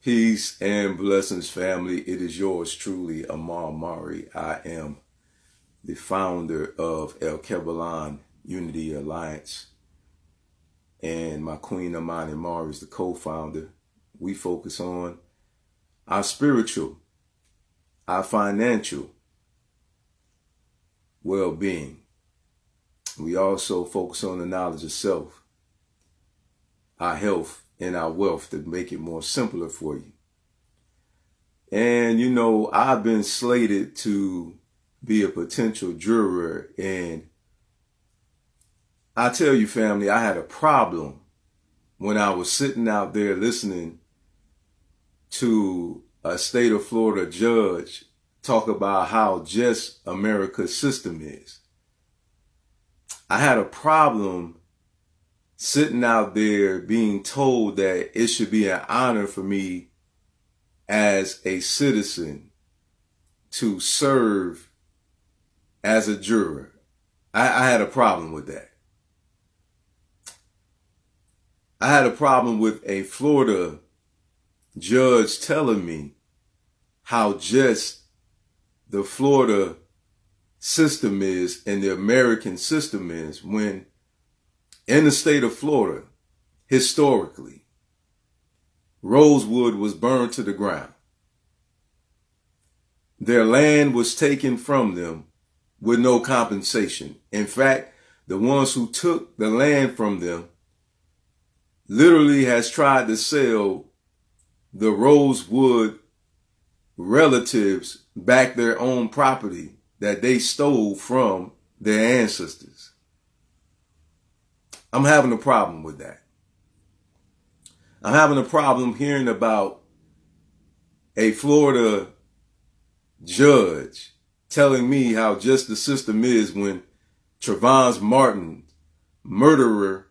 Peace and blessings, family. It is yours truly, Amar Mari. I am the founder of El Kebalan Unity Alliance, and my queen Amani Mari is the co-founder. We focus on our spiritual, our financial well-being. We also focus on the knowledge of self, our health, and our wealth to make it more simpler for you. And, I've been slated to be a potential juror. And I tell you, family, I had a problem when I was sitting out there listening to a state of Florida judge talk about how just America's system is. I had a problem sitting out there being told that it should be an honor for me as a citizen to serve as a juror. I had a problem with that. I had a problem with a Florida judge telling me how just the Florida system is and the American system is when in the state of Florida, historically, Rosewood was burned to the ground. Their land was taken from them with no compensation. In fact, the ones who took the land from them literally has tried to sell the Rosewood relatives back their own property that they stole from their ancestors. I'm having a problem with that. I'm having a problem hearing about a Florida judge telling me how just the system is when Trayvon Martin, murderer,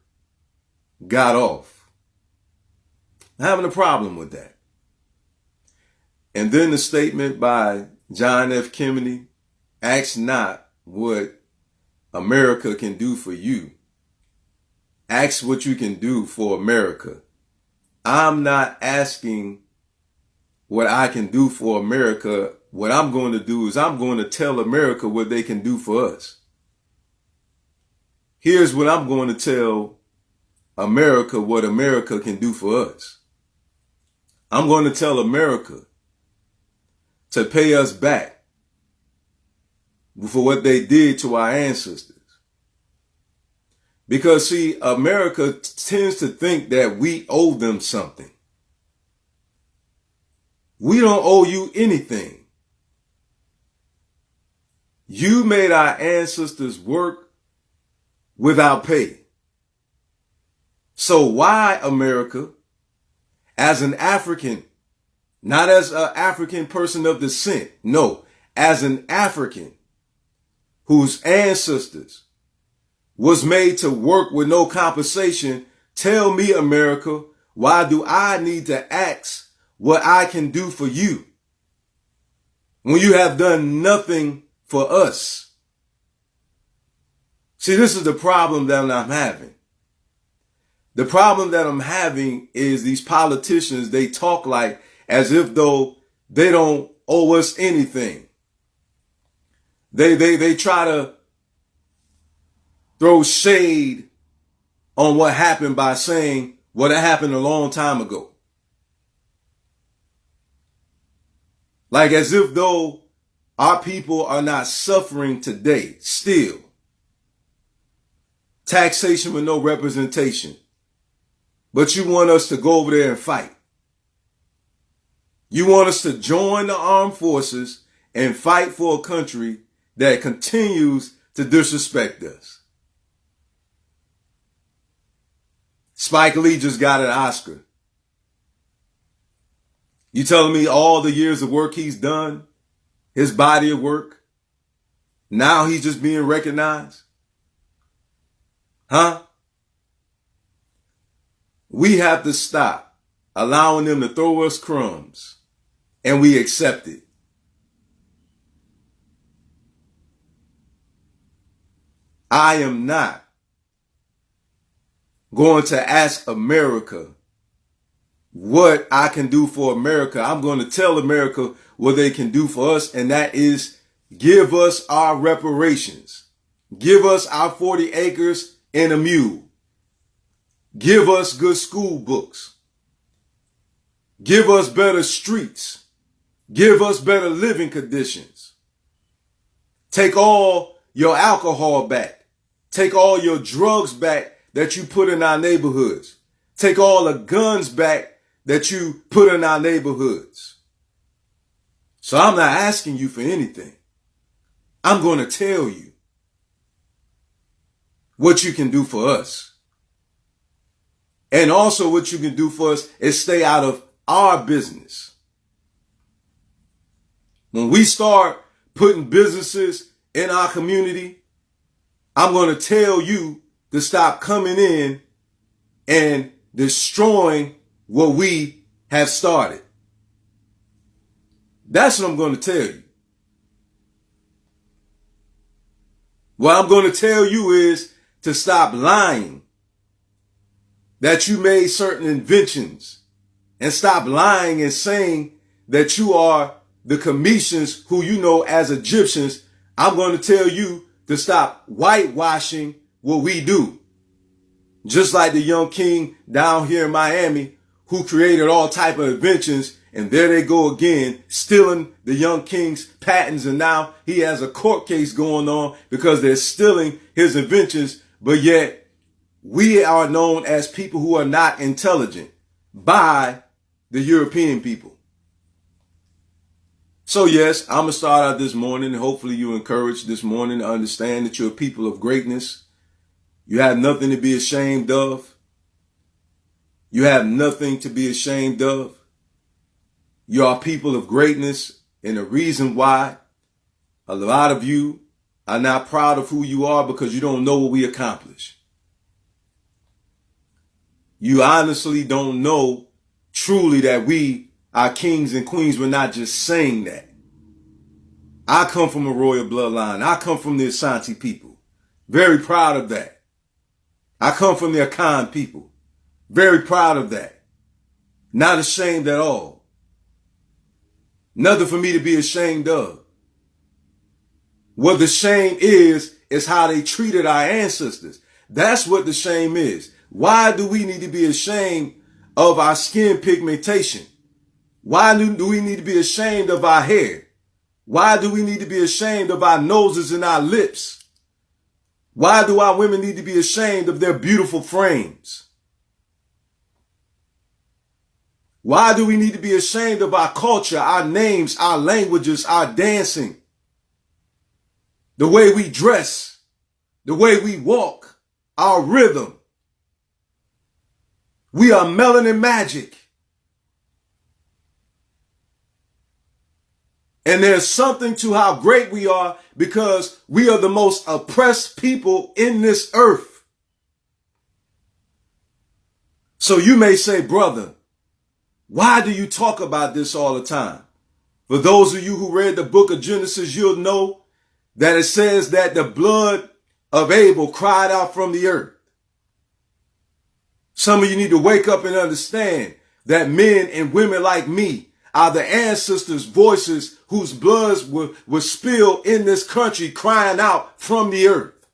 got off. I'm having a problem with that. And then the statement by John F. Kennedy, ask not what America can do for you. Ask what you can do for America. I'm not asking what I can do for America. What I'm going to do is I'm going to tell America what they can do for us. Here's what I'm going to tell America what America can do for us. I'm going to tell America to pay us back for what they did to our ancestors. Because, see, America tends to think that we owe them something. We don't owe you anything. You made our ancestors work without pay. So why, America, as an African, not as an African person of descent, no, as an African whose ancestors was made to work with no compensation, tell me, America, why do I need to ask what I can do for you when you have done nothing for us? See, this is the problem that I'm having. The problem that I'm having is these politicians, they talk like as if though they don't owe us anything. They try to throw shade on what happened by saying what happened a long time ago. Like as if though our people are not suffering today still. Taxation with no representation. But you want us to go over there and fight. You want us to join the armed forces and fight for a country that continues to disrespect us. Spike Lee just got an Oscar. You telling me all the years of work he's done, his body of work, now he's just being recognized? Huh? We have to stop allowing them to throw us crumbs and we accept it. I am not going to ask America what I can do for America. I'm going to tell America what they can do for us, and that is give us our reparations. Give us our 40 acres and a mule. Give us good school books. Give us better streets. Give us better living conditions. Take all your alcohol back. Take all your drugs back that you put in our neighborhoods. Take all the guns back that you put in our neighborhoods. So I'm not asking you for anything. I'm going to tell you what you can do for us. And also what you can do for us is stay out of our business. When we start putting businesses in our community, I'm going to tell you to stop coming in and destroying what we have started. That's what I'm going to tell you. What I'm going to tell you is to stop lying that you made certain inventions, and stop lying and saying that you are the Cometians who you know as Egyptians. I'm going to tell you to stop whitewashing what we do. Just like the young king down here in Miami who created all type of inventions, and there they go again, stealing the young king's patents, and now he has a court case going on because they're stealing his inventions, but yet we are known as people who are not intelligent by the European people. So yes, I'm going to start out this morning, and hopefully you encouraged this morning to understand that you're a people of greatness. You have nothing to be ashamed of. You have nothing to be ashamed of. You are people of greatness, and the reason why a lot of you are not proud of who you are because you don't know what we accomplished. You honestly don't know truly that we are kings and queens. We're not just saying that. I come from a royal bloodline. I come from the Ashanti people. Very proud of that. I come from the Akan people. Very proud of that. Not ashamed at all. Nothing for me to be ashamed of. What the shame is how they treated our ancestors. That's what the shame is. Why do we need to be ashamed of our skin pigmentation? Why do we need to be ashamed of our hair? Why do we need to be ashamed of our noses and our lips? Why do our women need to be ashamed of their beautiful frames? Why do we need to be ashamed of our culture, our names, our languages, our dancing, the way we dress, the way we walk, our rhythm? We are melanin magic. And there's something to how great we are because we are the most oppressed people in this earth. So you may say, brother, why do you talk about this all the time? For those of you who read the book of Genesis, you'll know that it says that the blood of Abel cried out from the earth. Some of you need to wake up and understand that men and women like me are the ancestors' voices whose bloods were spilled in this country crying out from the earth.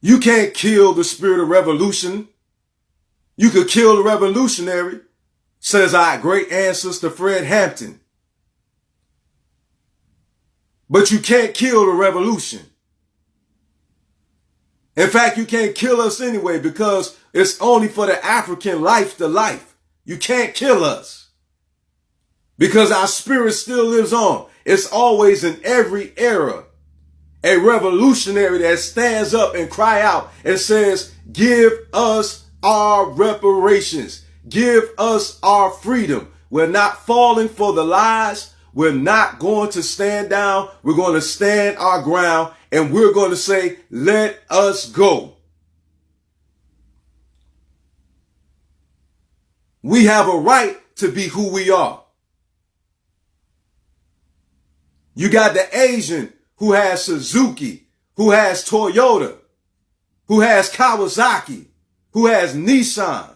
You can't kill the spirit of revolution. You could kill the revolutionary, says our great ancestor Fred Hampton. But you can't kill the revolution. In fact, you can't kill us anyway because it's only for the African life to life. You can't kill us because our spirit still lives on. It's always in every era a revolutionary that stands up and cry out and says, give us our reparations. Give us our freedom. We're not falling for the lies. We're not going to stand down. We're going to stand our ground and we're going to say, let us go. We have a right to be who we are. You got the Asian who has Suzuki, who has Toyota, who has Kawasaki, who has Nissan.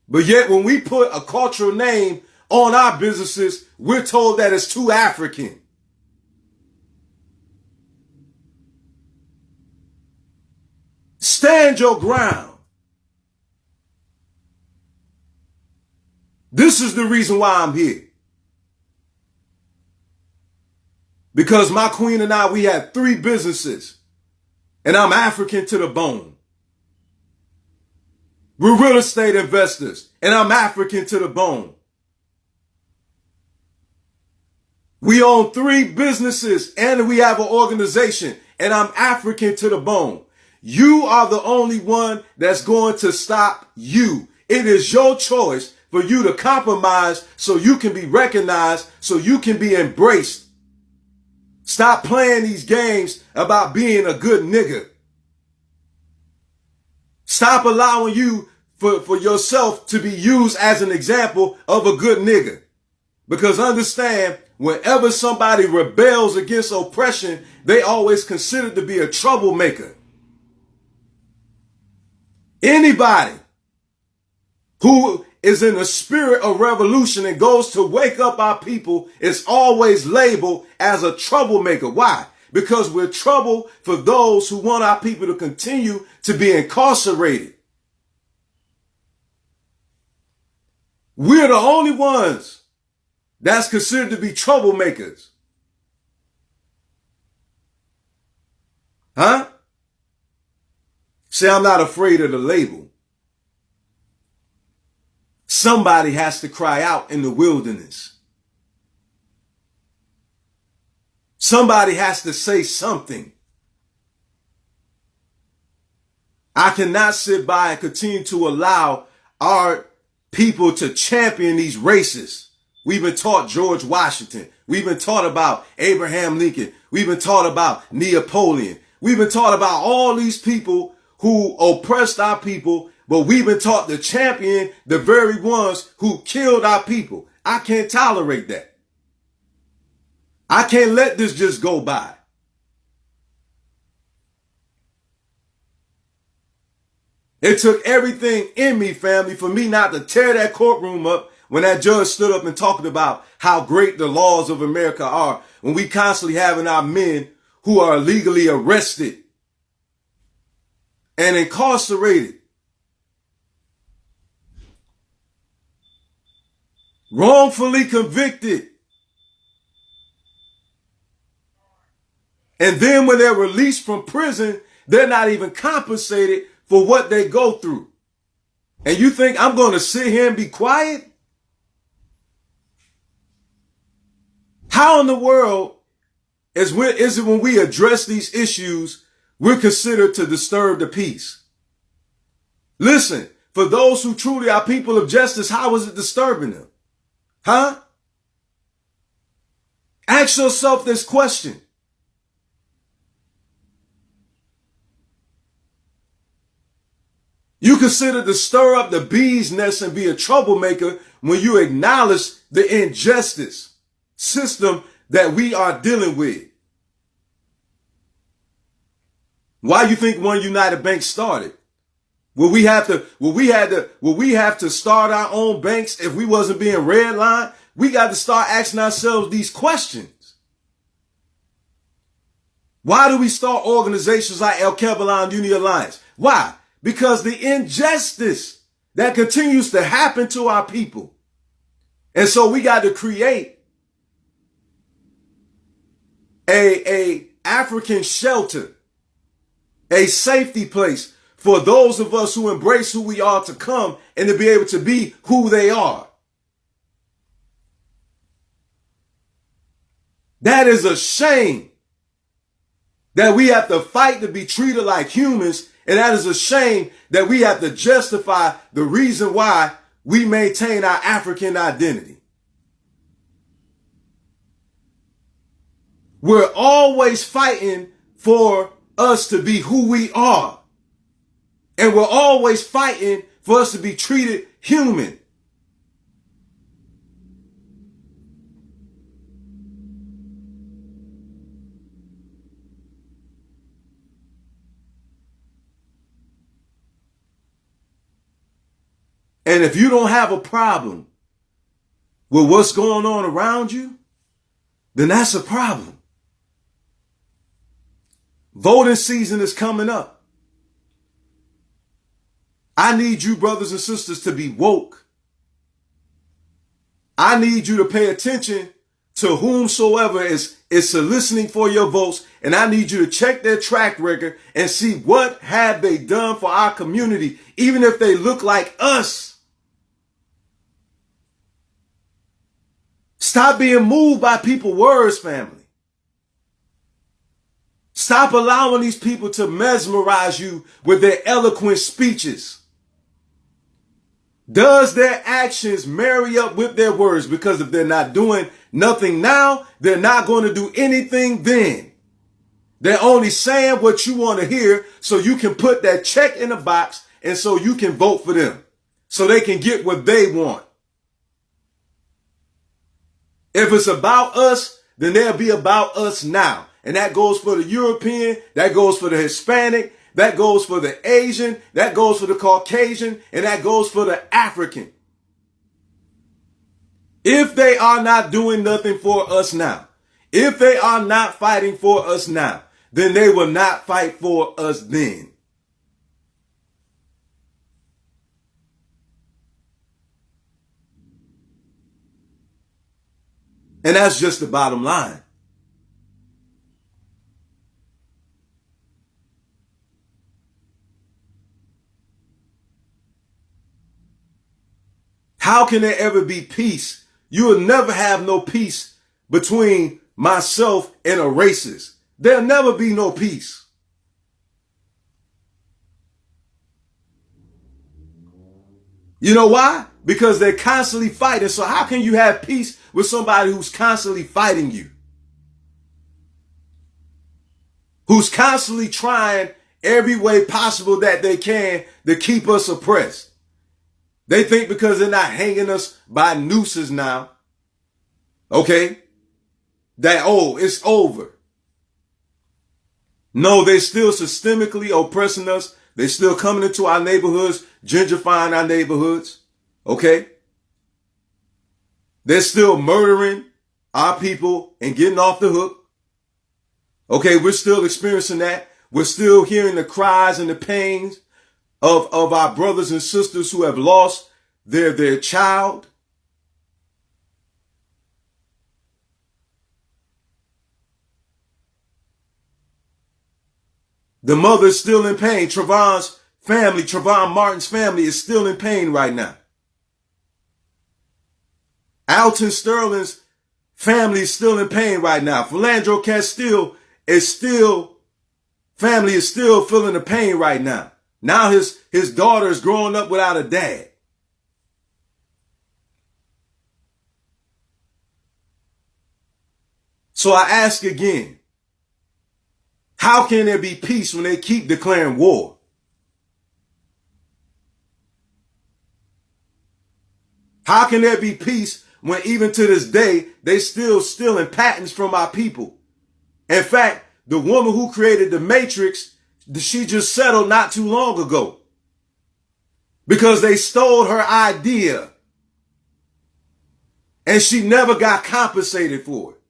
But yet when we put a cultural name on our businesses, we're told that it's too African. Stand your ground. This is the reason why I'm here. Because my queen and I, we had 3 businesses. And I'm African to the bone. We're real estate investors. And I'm African to the bone. We own 3 businesses and we have an organization. And I'm African to the bone. You are the only one that's going to stop you. It is your choice for you to compromise so you can be recognized, so you can be embraced. Stop playing these games about being a good nigga. Stop allowing you for yourself to be used as an example of a good nigga. Because understand, whenever somebody rebels against oppression, they always considered to be a troublemaker. Anybody who is in the spirit of revolution and goes to wake up our people is always labeled as a troublemaker. Why? Because we're trouble for those who want our people to continue to be incarcerated. We're the only ones that's considered to be troublemakers. Huh? See, I'm not afraid of the label. Somebody has to cry out in the wilderness. Somebody has to say something. I cannot sit by and continue to allow our people to champion these races. We've been taught George Washington. We've been taught about Abraham Lincoln. We've been taught about Napoleon. We've been taught about all these people who oppressed our people, but we've been taught to champion the very ones who killed our people. I can't tolerate that. I can't let this just go by. It took everything in me, family, for me not to tear that courtroom up when that judge stood up and talked about how great the laws of America are, when we constantly having our men who are illegally arrested and incarcerated, wrongfully convicted. And then when they're released from prison, they're not even compensated for what they go through. And you think I'm going to sit here and be quiet? How in the world is it when we address these issues, we're considered to disturb the peace? Listen, for those who truly are people of justice, how is it disturbing them? Huh? Ask yourself this question. You consider to stir up the bee's nest and be a troublemaker when you acknowledge the injustice system that we are dealing with. Why you think One United Bank started? Will we have to start our own banks if we wasn't being redlined? We got to start asking ourselves these questions. Why do we start organizations like El Kebalan Uni Alliance? Why? Because the injustice that continues to happen to our people. And so we got to create a African shelter, a safety place for those of us who embrace who we are to come and to be able to be who they are. That is a shame that we have to fight to be treated like humans. And that is a shame that we have to justify the reason why we maintain our African identity. We're always fighting for us to be who we are. And we're always fighting for us to be treated human. And if you don't have a problem with what's going on around you, then that's a problem. Voting season is coming up. I need you, brothers and sisters, to be woke. I need you to pay attention to whomsoever is soliciting for your votes, and I need you to check their track record and see what have they done for our community, even if they look like us. Stop being moved by people's words, family. Stop allowing these people to mesmerize you with their eloquent speeches. Does their actions marry up with their words? Because if they're not doing nothing now, they're not going to do anything then. They're only saying what you want to hear so you can put that check in the box and so you can vote for them, so they can get what they want. If it's about us, then they'll be about us now. And that goes for the European, that goes for the Hispanic, that goes for the Asian, that goes for the Caucasian, and that goes for the African. If they are not doing nothing for us now, if they are not fighting for us now, then they will not fight for us then. And that's just the bottom line. How can there ever be peace? You will never have no peace between myself and a racist. There'll never be no peace. You know why? Because they're constantly fighting. So how can you have peace with somebody who's constantly fighting you? Who's constantly trying every way possible that they can to keep us oppressed. They think because they're not hanging us by nooses now, okay, that, oh, it's over. No, they're still systemically oppressing us. They're still coming into our neighborhoods, gentrifying our neighborhoods, okay? They're still murdering our people and getting off the hook. Okay, we're still experiencing that. We're still hearing the cries and the pains of our brothers and sisters who have lost their child. The mother is still in pain. Trayvon Martin's family is still in pain right now. Alton Sterling's family is still in pain right now. Philando Castile family is still feeling the pain right now. Now his daughter is growing up without a dad. So I ask again, how can there be peace when they keep declaring war? How can there be peace when even to this day, they still stealing patents from our people? In fact, the woman who created the Matrix, she just settled not too long ago because they stole her idea and she never got compensated for it.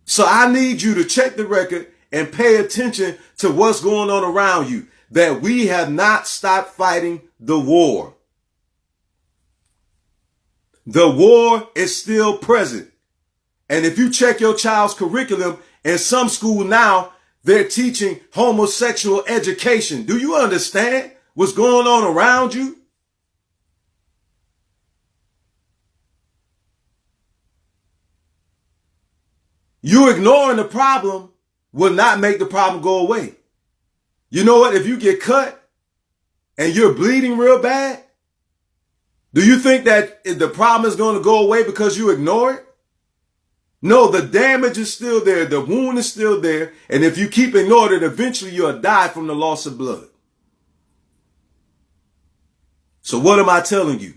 So I need you to check the record and pay attention to what's going on around you, that we have not stopped fighting the war. The war is still present. And if you check your child's curriculum, in some school now, they're teaching homosexual education. Do you understand what's going on around you? You ignoring the problem will not make the problem go away. You know what? If you get cut and you're bleeding real bad, do you think that the problem is going to go away because you ignore it? No, the damage is still there. The wound is still there. And if you keep ignoring it, eventually you'll die from the loss of blood. So what am I telling you?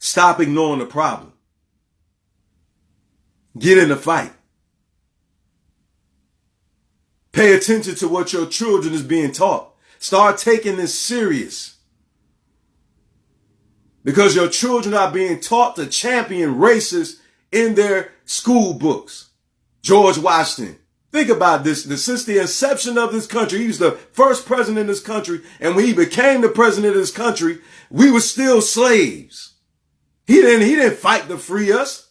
Stop ignoring the problem. Get in the fight. Pay attention to what your children is being taught. Start taking this serious. because your children are being taught to champion racists in their school books. George Washington. Think about this. Since the inception of this country, he was the first president in this country. And when he became the president of this country, we were still slaves. He didn't fight to free us.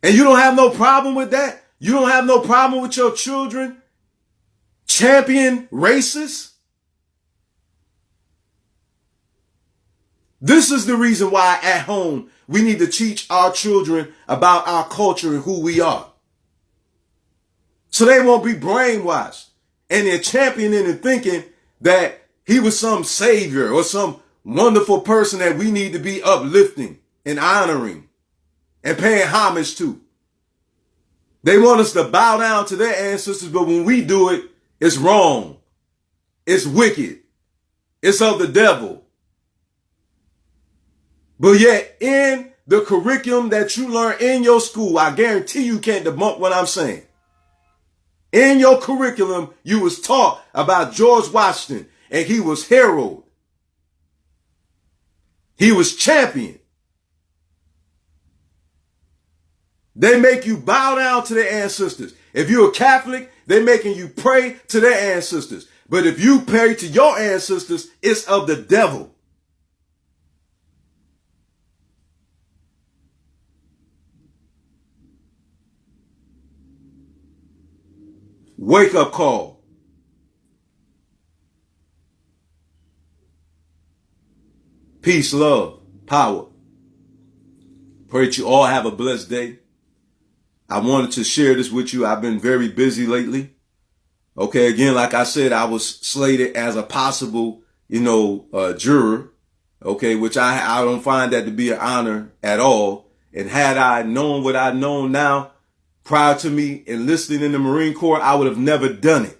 And you don't have no problem with that? You don't have no problem with your children champion racists? This is the reason why at home we need to teach our children about our culture and who we are. So they won't be brainwashed and they're championing and thinking that he was some savior or some wonderful person that we need to be uplifting and honoring and paying homage to. They want us to bow down to their ancestors, but when we do it, it's wrong. It's wicked. It's of the devil. But yet in the curriculum that you learn in your school, I guarantee you can't debunk what I'm saying. In your curriculum, you was taught about George Washington, and he was heralded. He was championed. They make you bow down to their ancestors. If you're a Catholic, they're making you pray to their ancestors. But if you pray to your ancestors, it's of the devil. Wake up call. Peace, love, power. Pray that you all have a blessed day. I wanted to share this with you. I've been very busy lately. Okay, again, like I said, I was slated as a possible, juror. Okay, which I don't find that to be an honor at all. And had I known what I know now, prior to me enlisting in the Marine Corps, I would have never done it.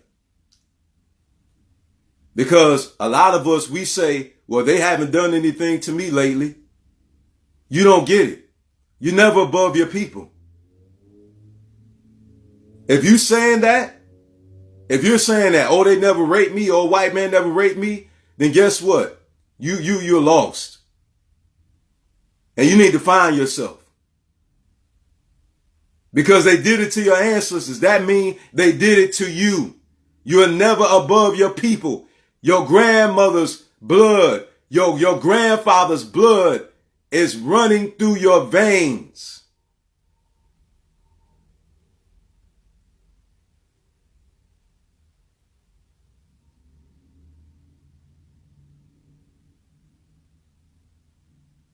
Because a lot of us, we say, well, they haven't done anything to me lately. You don't get it. You're never above your people. If you're saying that, oh, they never raped me, or white man never raped me, then guess what? You're lost. And you need to find yourself. Because they did it to your ancestors. That means they did it to you. You are never above your people. Your grandmother's blood, your grandfather's blood is running through your veins.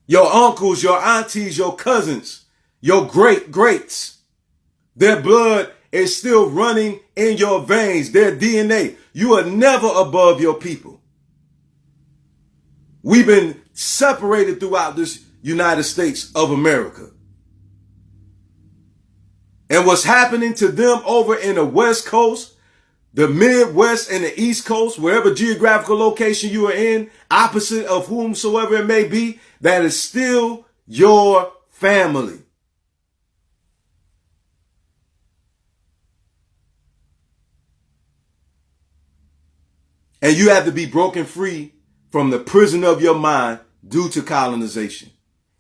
Your uncles, your aunties, your cousins, your greats, their blood is still running in your veins, their DNA. You are never above your people. We've been separated throughout this United States of America. And what's happening to them over in the West Coast, the Midwest and the East Coast, wherever geographical location you are in, opposite of whomsoever it may be, that is still your family. And you have to be broken free from the prison of your mind due to colonization.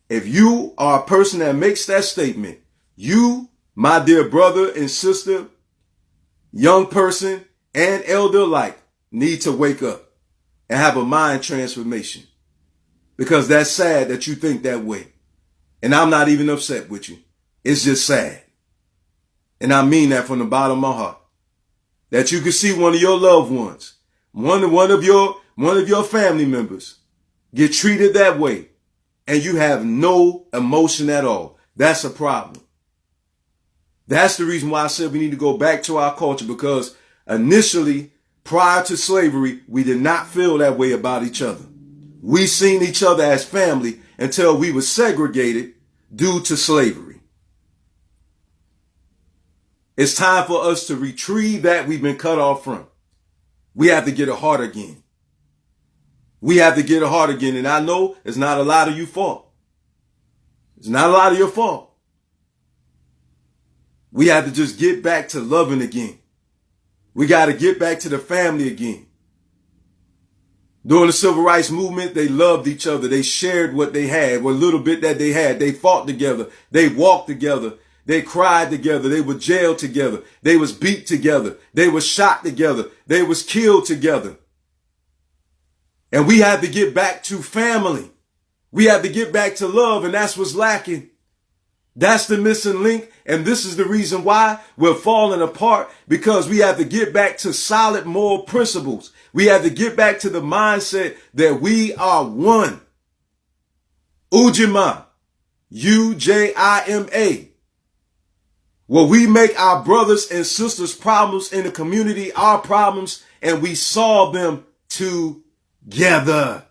If you are a person that makes that statement, you, my dear brother and sister, young person and elder alike, need to wake up and have a mind transformation. Because that's sad that you think that way. And I'm not even upset with you. It's just sad. And I mean that from the bottom of my heart. That you can see one of your loved ones, one of your family members get treated that way, and you have no emotion at all. That's a problem. That's the reason why I said we need to go back to our culture, because initially, prior to slavery, we did not feel that way about each other. We seen each other as family until we were segregated due to slavery. It's time for us to retrieve that we've been cut off from. We have to get a heart again. We have to get a heart again. And I know it's not a lot of your fault. It's not a lot of your fault. We have to just get back to loving again. We got to get back to the family again. During the civil rights movement, they loved each other. They shared what they had, what little bit that they had. They fought together. They walked together. They cried together. They were jailed together. They was beat together. They was shot together. They was killed together. And we had to get back to family. We had to get back to love, and that's what's lacking. That's the missing link, and this is the reason why we're falling apart, because we have to get back to solid moral principles. We have to get back to the mindset that we are one. Ujima, Ujima. Where we make our brothers and sisters' problems in the community our problems, and we solve them together.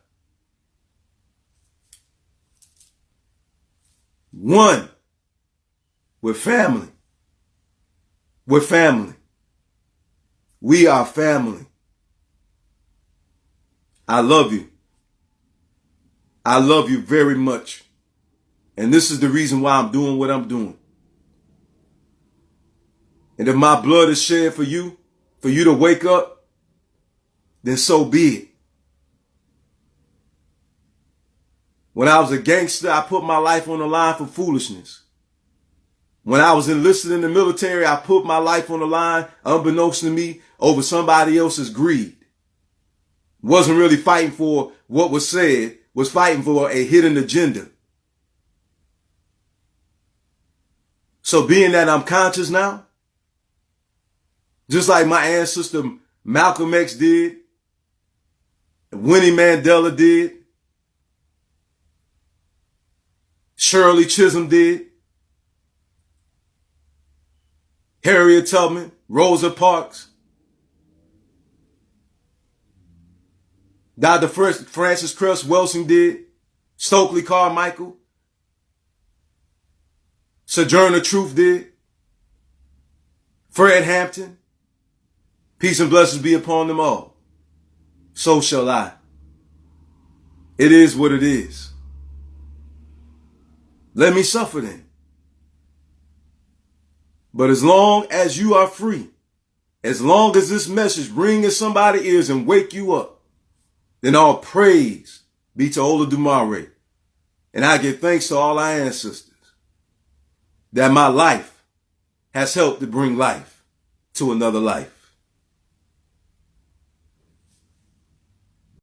One. We're family. We're family. We are family. I love you. I love you very much. And this is the reason why I'm doing what I'm doing. And if my blood is shed for you to wake up, then so be it. When I was a gangster, I put my life on the line for foolishness. When I was enlisted in the military, I put my life on the line, unbeknownst to me, over somebody else's greed. Wasn't really fighting for what was said, was fighting for a hidden agenda. So being that I'm conscious now, just like my ancestor Malcolm X did, Winnie Mandela did, Shirley Chisholm did, Harriet Tubman, Rosa Parks, Dr. Francis Cress Welsing did, Stokely Carmichael, Sojourner Truth did, Fred Hampton. Peace and blessings be upon them all. So shall I. It is what it is. Let me suffer then. But as long as you are free, as long as this message ring in somebody's ears and wake you up, then all praise be to Olodumare. And I give thanks to all our ancestors that my life has helped to bring life to another life.